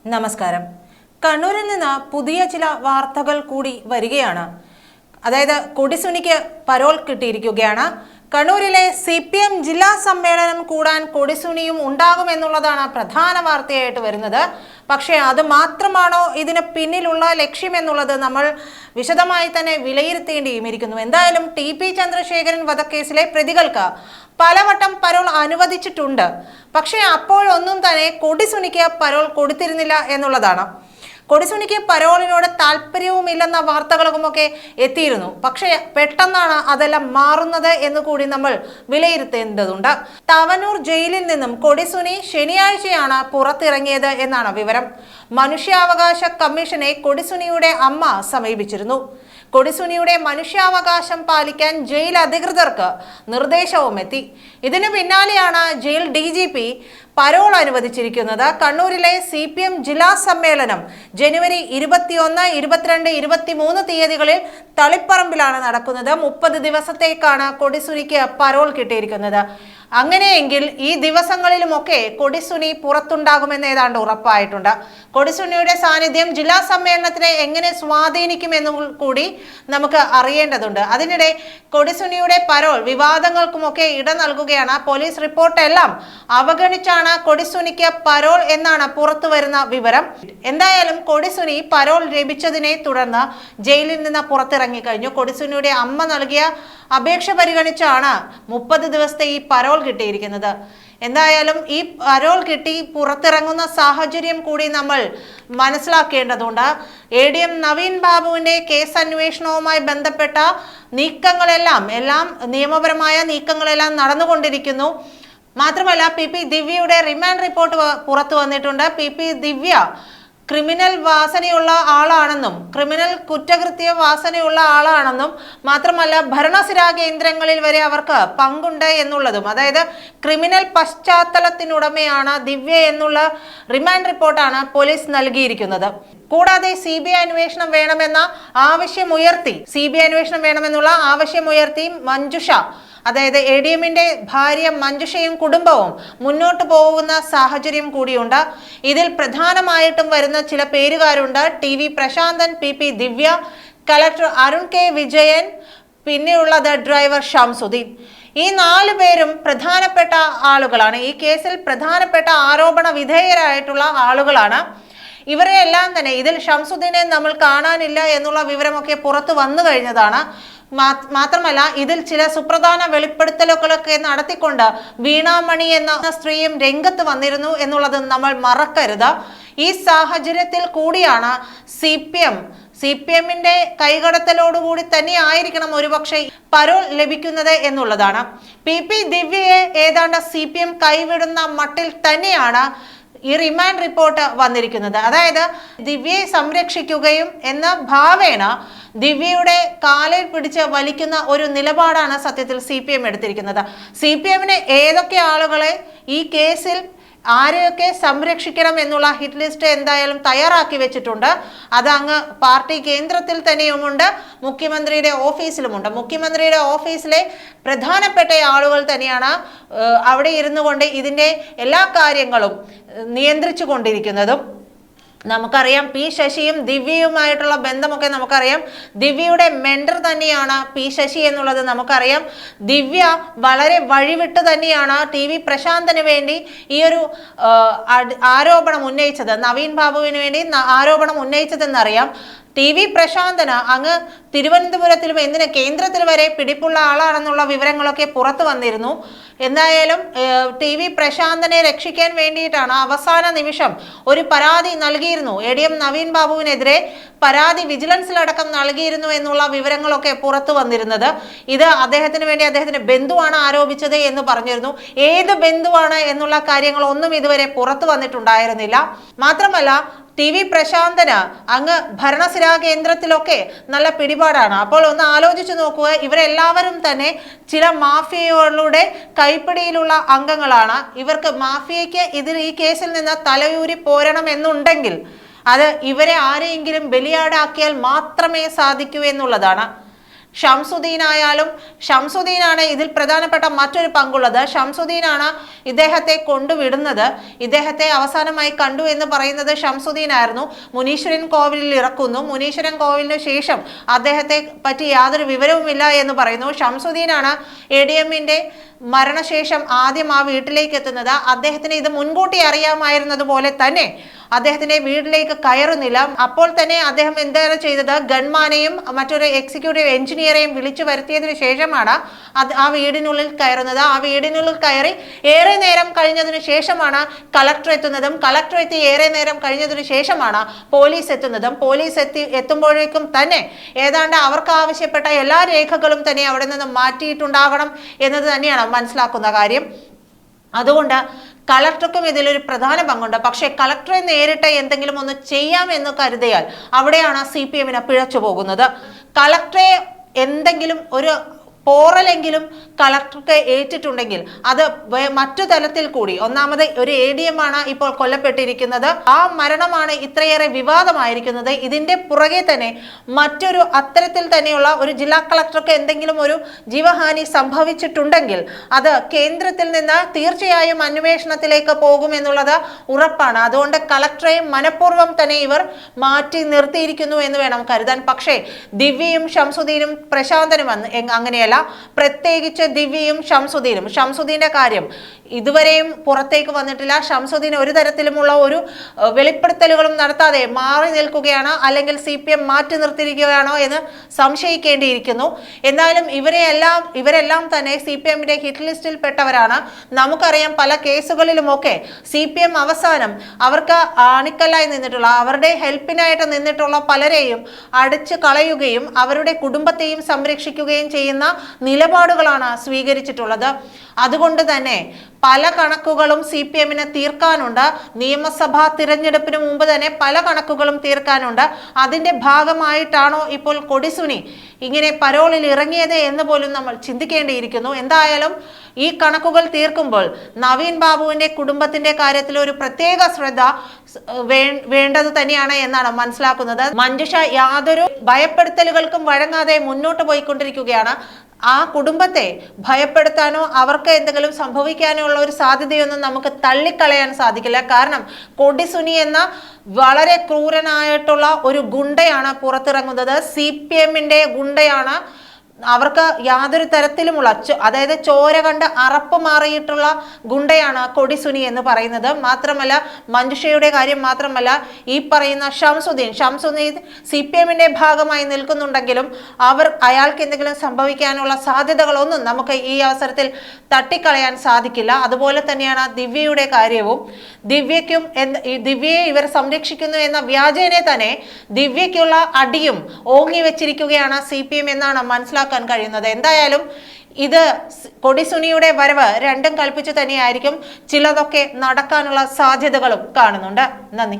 നമസ്കാരം. കണ്ണൂരിൽ നിന്ന് പുതിയ ചില വാർത്തകൾ കൂടി വരികയാണ്. അതായത് കൊടിസുനിക്ക് പരോൾ കിട്ടിയിരിക്കുകയാണ്. കണ്ണൂരിലെ CPM ജില്ലാ സമ്മേളനം കൂടാൻ കൊടിസുനിയും ഉണ്ടാകുമെന്നുള്ളതാണ് പ്രധാന വാർത്തയായിട്ട് വരുന്നത്. പക്ഷേ അത് മാത്രമാണോ ഇതിന് പിന്നിലുള്ള ലക്ഷ്യമെന്നുള്ളത് നമ്മൾ വിശദമായി തന്നെ വിലയിരുത്തേണ്ടിയിരിക്കുന്നു. എന്തായാലും TP ചന്ദ്രശേഖരൻ വധക്കേസിലെ പ്രതികൾക്ക് പലവട്ടം പരോൾ അനുവദിച്ചിട്ടുണ്ട്. പക്ഷേ അപ്പോഴൊന്നും തന്നെ കൊടിസുനിക്ക് പരോൾ കൊടുത്തിരുന്നില്ല എന്നുള്ളതാണ്. കൊടിസുനിക്ക് പരോളിനോട് താല്പര്യവുമില്ലെന്ന വാർത്തകളുമൊക്കെ എത്തിയിരുന്നു. പക്ഷേ പെട്ടെന്നാണ് അതെല്ലാം മാറുന്നത് എന്ന് കൂടി നമ്മൾ വിലയിരുത്തേണ്ടതുണ്ട്. തവനൂർ ജയിലിൽ നിന്നും കൊടിസുനി ശനിയാഴ്ചയാണ് പുറത്തിറങ്ങിയത് എന്നാണ് വിവരം. മനുഷ്യാവകാശ കമ്മീഷനെ കൊടിസുനിയുടെ അമ്മ സമീപിച്ചിരുന്നു. കൊടിസുനിയുടെ മനുഷ്യാവകാശം പാലിക്കാൻ ജയിൽ അധികൃതർക്ക് നിർദ്ദേശവും എത്തി. ഇതിനു പിന്നാലെയാണ് ജയിൽ DGP പരോൾ അനുവദിച്ചിരിക്കുന്നത്. കണ്ണൂരിലെ CPM ജില്ലാ സമ്മേളനം ജനുവരി 21, 22, 23 തീയതികളിൽ തളിപ്പറമ്പിലാണ് നടക്കുന്നത്. 30 ദിവസത്തേക്കാണ് കൊടിസുനിക്ക് പരോൾ കിട്ടിയിരിക്കുന്നത്. അങ്ങനെയെങ്കിൽ ഈ ദിവസങ്ങളിലുമൊക്കെ കൊടിസുനി പുറത്തുണ്ടാകുമെന്ന് ഏതാണ്ട് ഉറപ്പായിട്ടുണ്ട്. കൊടിസുനിയുടെ സാന്നിധ്യം ജില്ലാ സമ്മേളനത്തിനെ എങ്ങനെ സ്വാധീനിക്കുമെന്നും കൂടി നമുക്ക് അറിയേണ്ടതുണ്ട്. അതിനിടെ കൊടിസുനിയുടെ പരോൾ വിവാദങ്ങൾക്കുമൊക്കെ ഇട നൽകുകയാണ്. പോലീസ് റിപ്പോർട്ടെല്ലാം അവഗണിച്ചാണ് കൊടിസുനിക്ക് പരോൾ എന്നാണ് പുറത്തു വരുന്ന വിവരം. എന്തായാലും കൊടിസുനി പരോൾ ലഭിച്ചതിനെ തുടർന്ന് ജയിലിൽ നിന്ന് പുറത്തിറങ്ങി കഴിഞ്ഞു. കൊടിസുനിയുടെ അമ്മ നൽകിയ അപേക്ഷ പരിഗണിച്ചാണ് 30 ദിവസത്തെ ഈ പരോൾ കിട്ടിയിരിക്കുന്നത്. എന്തായാലും ഈ പരോൾ കിട്ടി പുറത്തിറങ്ങുന്ന സാഹചര്യം കൂടി നമ്മൾ മനസ്സിലാക്കേണ്ടതുണ്ട്. ADM നവീൻ ബാബുവിന്റെ കേസ് അന്വേഷണവുമായി ബന്ധപ്പെട്ട നീക്കങ്ങളെല്ലാം നിയമപരമായ നീക്കങ്ങളെല്ലാം നടന്നുകൊണ്ടിരിക്കുന്നു. മാത്രമല്ല PP ദിവ്യയുടെ റിമാൻഡ് റിപ്പോർട്ട് പുറത്തു വന്നിട്ടുണ്ട്. PP ദിവ്യ ക്രിമിനൽ വാസനയുള്ള ആളാണെന്നും ക്രിമിനൽ കുറ്റകൃത്യ വാസനയുള്ള ആളാണെന്നും മാത്രമല്ല ഭരണസിരാ കേന്ദ്രങ്ങളിൽ വരെ അവർക്ക് പങ്കുണ്ട് എന്നുള്ളതും, അതായത് ക്രിമിനൽ പശ്ചാത്തലത്തിനുടമയാണ് ദിവ്യ എന്നുള്ള റിമാൻഡ് റിപ്പോർട്ടാണ് പോലീസ് നൽകിയിരിക്കുന്നത്. കൂടാതെ CBI അന്വേഷണം വേണമെന്ന ആവശ്യമുയർത്തി മഞ്ജുഷ, അതായത് ADMന്റെ ഭാര്യ മഞ്ജുഷയും കുടുംബവും മുന്നോട്ട് പോകുന്ന സാഹചര്യം കൂടിയുണ്ട്. ഇതിൽ പ്രധാനമായിട്ടും വരുന്ന ചില പേരുകാരുണ്ട്. TV പ്രശാന്തൻ, PP ദിവ്യ, കളക്ടർ അരുൺ K വിജയൻ, പിന്നെയുള്ളത് ഡ്രൈവർ ഷംസുദ്ദീൻ. ഈ 4 പേരും പ്രധാനപ്പെട്ട ആളുകളാണ്. ഈ കേസിൽ പ്രധാനപ്പെട്ട ആരോപണ വിധേയരായിട്ടുള്ള ആളുകളാണ്. ഇവരെയെല്ലാം തന്നെ ഇതിൽ ഷംസുദ്ദീനെ നമ്മൾ കാണാനില്ല എന്നുള്ള വിവരമൊക്കെ പുറത്തു വന്നു കഴിഞ്ഞതാണ്. മാത്രമല്ല ഇതിൽ ചില സുപ്രധാന വെളിപ്പെടുത്തലുകളൊക്കെ നടത്തിക്കൊണ്ട് വീണാമണി എന്ന സ്ത്രീയും രംഗത്ത് വന്നിരുന്നു എന്നുള്ളത് നമ്മൾ മറക്കരുത്. ഈ സാഹചര്യത്തിൽ കൂടിയാണ് CPMന്റെ കൈകടത്തലോടുകൂടി തന്നെ ആയിരിക്കണം ഒരുപക്ഷെ പരോൾ ലഭിക്കുന്നത് എന്നുള്ളതാണ്. PP ദിവ്യയെ ഏതാണ്ട് CPM കൈവിടുന്ന മട്ടിൽ തന്നെയാണ് ഈ റിമാൻഡ് റിപ്പോർട്ട് വന്നിരിക്കുന്നത്. അതായത് ദിവ്യയെ സംരക്ഷിക്കുകയും എന്ന ഭാവേന ദിവ്യയുടെ കാലിൽ പിടിച്ച് വലിക്കുന്ന ഒരു നിലപാടാണ് സത്യത്തിൽ CPM എടുത്തിരിക്കുന്നത്. CPMന് ഏതൊക്കെ ആളുകളെ ഈ കേസിൽ ആരെയൊക്കെ സംരക്ഷിക്കണം എന്നുള്ള ഹിറ്റ് ലിസ്റ്റ് എന്തായാലും തയ്യാറാക്കി വെച്ചിട്ടുണ്ട്. അത് അങ്ങ് പാർട്ടി കേന്ദ്രത്തിൽ തന്നെയുമുണ്ട്, മുഖ്യമന്ത്രിയുടെ ഓഫീസിലുമുണ്ട്. മുഖ്യമന്ത്രിയുടെ ഓഫീസിലെ പ്രധാനപ്പെട്ട ആളുകൾ തന്നെയാണ് അവിടെ ഇരുന്നു കൊണ്ട് ഇതിൻ്റെ എല്ലാ കാര്യങ്ങളും നിയന്ത്രിച്ചു കൊണ്ടിരിക്കുന്നതും. നമുക്കറിയാം P ശശിയും ദിവ്യയുമായിട്ടുള്ള ബന്ധമൊക്കെ നമുക്കറിയാം. ദിവ്യയുടെ മെൻഡർ തന്നെയാണ് P ശശി എന്നുള്ളത് നമുക്കറിയാം. ദിവ്യ വളരെ വഴിവിട്ട് തന്നെയാണ് TV പ്രശാന്തന് വേണ്ടി ഈ ഒരു ആരോപണം ഉന്നയിച്ചത്, നവീൻ ബാബുവിന് വേണ്ടി ആരോപണം ഉന്നയിച്ചതെന്നറിയാം. TV പ്രശാന്തന് അങ്ങ് തിരുവനന്തപുരത്തിലും എന്തിന് കേന്ദ്രത്തിൽ വരെ പിടിപ്പുള്ള ആളാണെന്നുള്ള വിവരങ്ങളൊക്കെ പുറത്തു വന്നിരുന്നു. എന്തായാലും TV പ്രശാന്തനെ രക്ഷിക്കാൻ വേണ്ടിയിട്ടാണ് അവസാന നിമിഷം ഒരു പരാതി നൽകിയിരുന്നു. ADM നവീൻ ബാബുവിനെതിരെ പരാതി വിജിലൻസിലടക്കം നൽകിയിരുന്നു എന്നുള്ള വിവരങ്ങളൊക്കെ പുറത്തു വന്നിരുന്നത്. ഇത് അദ്ദേഹത്തിന് വേണ്ടി അദ്ദേഹത്തിന്റെ ബന്ധുവാണ് ആരോപിച്ചത് എന്ന് പറഞ്ഞിരുന്നു. ഏത് ബന്ധുവാണ് എന്നുള്ള കാര്യങ്ങളൊന്നും ഇതുവരെ പുറത്തു വന്നിട്ടുണ്ടായിരുന്നില്ല. മാത്രമല്ല TV പ്രശാന്തന് അങ്ങ് ഭരണസിരാ കേന്ദ്രത്തിലൊക്കെ നല്ല പിടിപാടാണ്. അപ്പോൾ ഒന്ന് ആലോചിച്ചു നോക്കുക, ഇവരെല്ലാവരും തന്നെ ചില മാഫിയകളുടെ കൈപ്പിടിയിലുള്ള അംഗങ്ങളാണ്. ഇവർക്ക് മാഫിയയ്ക്ക് ഈ കേസിൽ നിന്ന് തലയൂരി പോരണം എന്നുണ്ടെങ്കിൽ അത് ഇവരെ ആരെയെങ്കിലും ബലിയാടാക്കിയാൽ മാത്രമേ സാധിക്കൂ എന്നുള്ളതാണ്. ഷംസുദ്ദീൻ ആയാലും ഷംസുദ്ദീനാണ് ഇതിൽ പ്രധാനപ്പെട്ട മറ്റൊരു പങ്കുള്ളത്. ഷംസുദ്ദീനാണ് ഇദ്ദേഹത്തെ കൊണ്ടുവിടുന്നത്. ഇദ്ദേഹത്തെ അവസാനമായി കണ്ടു എന്ന് പറയുന്നത് ഷംസുദ്ദീൻ ആയിരുന്നു. മുനീശ്വരൻ കോവിലിൽ ഇറക്കുന്നു. മുനീശ്വരൻ കോവിലിന് ശേഷം അദ്ദേഹത്തെ പറ്റി യാതൊരു വിവരവുമില്ല എന്ന് പറയുന്നു. ഷംസുദ്ദീനാണ് ADMന്റെ മരണശേഷം ആദ്യം ആ വീട്ടിലേക്ക് എത്തുന്നത്. അദ്ദേഹത്തിന് ഇത് മുൻകൂട്ടി അറിയാമായിരുന്നത് പോലെ തന്നെ അദ്ദേഹത്തിന്റെ വീട്ടിലേക്ക് കയറുന്നില്ല. അപ്പോൾ തന്നെ അദ്ദേഹം എന്താണ് ചെയ്തത്? ഗൺമാനെയും മറ്റൊരു എക്സിക്യൂട്ടീവ് എഞ്ചിനീയറെയും വിളിച്ചു വരുത്തിയതിനു ശേഷമാണ് ആ വീടിനുള്ളിൽ കയറുന്നത്. ആ വീടിനുള്ളിൽ കയറി ഏറെ നേരം കഴിഞ്ഞതിനു ശേഷമാണ് കളക്ടർ എത്തുന്നതും. കളക്ടർ എത്തി ഏറെ നേരം കഴിഞ്ഞതിനു ശേഷമാണ് പോലീസ് എത്തുന്നതും. പോലീസ് എത്തുമ്പോഴേക്കും തന്നെ ഏതാണ്ട് അവർക്ക് ആവശ്യപ്പെട്ട എല്ലാ രേഖകളും തന്നെ അവിടെ നിന്ന് മാറ്റിയിട്ടുണ്ടാകണം എന്നത് തന്നെയാണ് മനസ്സിലാക്കുന്ന കാര്യം. അതുകൊണ്ട് കളക്ടർക്കും ഇതിലൊരു പ്രധാന പങ്കുണ്ട്. പക്ഷേ കളക്ടറെ നേരിട്ട് എന്തെങ്കിലും ഒന്ന് ചെയ്യാമെന്ന് കരുതിയാൽ അവിടെയാണ് CPMന് പിഴച്ചു പോകുന്നത്. കളക്ടറെ എന്തെങ്കിലും ഒരു പോറലെങ്കിലും കളക്ടർക്ക് ഏറ്റിട്ടുണ്ടെങ്കിൽ അത് മറ്റു തലത്തിൽ കൂടി, ഒന്നാമത് ഒരു ADM ആണ് ഇപ്പോൾ കൊല്ലപ്പെട്ടിരിക്കുന്നത്. ആ മരണമാണ് ഇത്രയേറെ വിവാദമായിരിക്കുന്നത്. ഇതിന്റെ പുറകെ തന്നെ മറ്റൊരു അത്തരത്തിൽ തന്നെയുള്ള ഒരു ജില്ലാ കളക്ടർക്ക് എന്തെങ്കിലും ഒരു ജീവഹാനി സംഭവിച്ചിട്ടുണ്ടെങ്കിൽ അത് കേന്ദ്രത്തിൽ നിന്ന് തീർച്ചയായും അന്വേഷണത്തിലേക്ക് പോകുമെന്നുള്ളത് ഉറപ്പാണ്. അതുകൊണ്ട് കളക്ടറെ മനഃപൂർവ്വം തന്നെ ഇവർ മാറ്റി നിർത്തിയിരിക്കുന്നു എന്ന് വേണം കരുതാൻ. പക്ഷേ ദിവ്യയും ഷംസുദ്ദീനും പ്രശാന്തനും അങ്ങനെയല്ല. പ്രത്യേകിച്ച് ദിവ്യയും ഷംസുദ്ദീന്റെ കാര്യം ഇതുവരെയും പുറത്തേക്ക് വന്നിട്ടില്ല. ഷംസുദ്ദീൻ ഒരു തരത്തിലുമുള്ള ഒരു വെളിപ്പെടുത്തലുകളും നടത്താതെ മാറി നിൽക്കുകയാണ്. അല്ലെങ്കിൽ CPM മാറ്റി നിർത്തിയിരിക്കുകയാണോ എന്ന് സംശയിക്കേണ്ടിയിരിക്കുന്നു. എന്നാലും ഇവരെല്ലാം തന്നെ CPMന്റെ ഹിറ്റ് ലിസ്റ്റിൽ പെട്ടവരാണ്. നമുക്കറിയാം പല കേസുകളിലുമൊക്കെ CPM അവസാനം അവർക്ക് അണിക്കല്ലായി നിന്നിട്ടുള്ള, അവരുടെ ഹെൽപ്പിനായിട്ട് നിന്നിട്ടുള്ള പലരെയും അടിച്ചു കളയുകയും അവരുടെ കുടുംബത്തെയും സംരക്ഷിക്കുകയും ചെയ്യുന്ന നിലപാടുകളാണ് സ്വീകരിച്ചിട്ടുള്ളത്. അതുകൊണ്ട് തന്നെ പല കണക്കുകളും CPMന് തീർക്കാനുണ്ട്. നിയമസഭാ തിരഞ്ഞെടുപ്പിന് മുമ്പ് തന്നെ പല കണക്കുകളും തീർക്കാനുണ്ട്. അതിന്റെ ഭാഗമായിട്ടാണോ ഇപ്പോൾ കൊടിസുനി ഇങ്ങനെ പരോളിൽ ഇറങ്ങിയത് എന്ന് പോലും നമ്മൾ ചിന്തിക്കേണ്ടിയിരിക്കുന്നു. എന്തായാലും ഈ കണക്കുകൾ തീർക്കുമ്പോൾ നവീൻ ബാബുവിന്റെ കുടുംബത്തിന്റെ കാര്യത്തിൽ ഒരു പ്രത്യേക ശ്രദ്ധ വേണ്ടത് തന്നെയാണ് എന്നാണ് മനസ്സിലാക്കുന്നത്. മഞ്ജുഷ യാതൊരു ഭയപ്പെടുത്തലുകൾക്കും വഴങ്ങാതെ മുന്നോട്ട് പോയിക്കൊണ്ടിരിക്കുകയാണ്. ആ കുടുംബത്തെ ഭയപ്പെടുത്താനോ അവർക്ക് എന്തെങ്കിലും സംഭവിക്കാനോ ഉള്ള ഒരു സാധ്യതയൊന്നും നമുക്ക് തള്ളിക്കളയാൻ സാധിക്കില്ല. കാരണം കൊടിസുനി എന്ന വളരെ ക്രൂരനായിട്ടുള്ള ഒരു ഗുണ്ടയാണ് പുറത്തിറങ്ങുന്നത്. CPMന്റെ ഗുണ്ടയാണ്. അവർക്ക് യാതൊരു തരത്തിലുമുള്ള അതായത് ചോര കണ്ട് അറപ്പ് മാറിയിട്ടുള്ള ഗുണ്ടയാണ് കൊടിസുനി എന്ന് പറയുന്നത്. മാത്രമല്ല മഞ്ജുഷയുടെ കാര്യം മാത്രമല്ല, ഈ പറയുന്ന ഷംസുദ്ദീൻ CPMന്റെ ഭാഗമായി നിൽക്കുന്നുണ്ടെങ്കിലും അയാൾക്ക് എന്തെങ്കിലും സംഭവിക്കാനുള്ള സാധ്യതകളൊന്നും നമുക്ക് ഈ അവസരത്തിൽ തട്ടിക്കളയാൻ സാധിക്കില്ല. അതുപോലെ തന്നെയാണ് ദിവ്യയുടെ കാര്യവും. ദിവ്യയെ ഇവർ സംരക്ഷിക്കുന്നു എന്ന വ്യാജേനെ തന്നെ ദിവ്യയ്ക്കുള്ള അടിയും ഓങ്ങി വെച്ചിരിക്കുകയാണ് CPM എന്നാണ് മനസ്സിലാക്കുന്നത് കഴിയുന്നത്. എന്തായാലും ഇത് കൊടിസുനിയുടെ വരവ് രണ്ടും കൽപ്പിച്ചു തന്നെയായിരിക്കും ചിലതൊക്കെ നടക്കാനുള്ള സാധ്യതകളും കാണുന്നുണ്ട്. നന്ദി.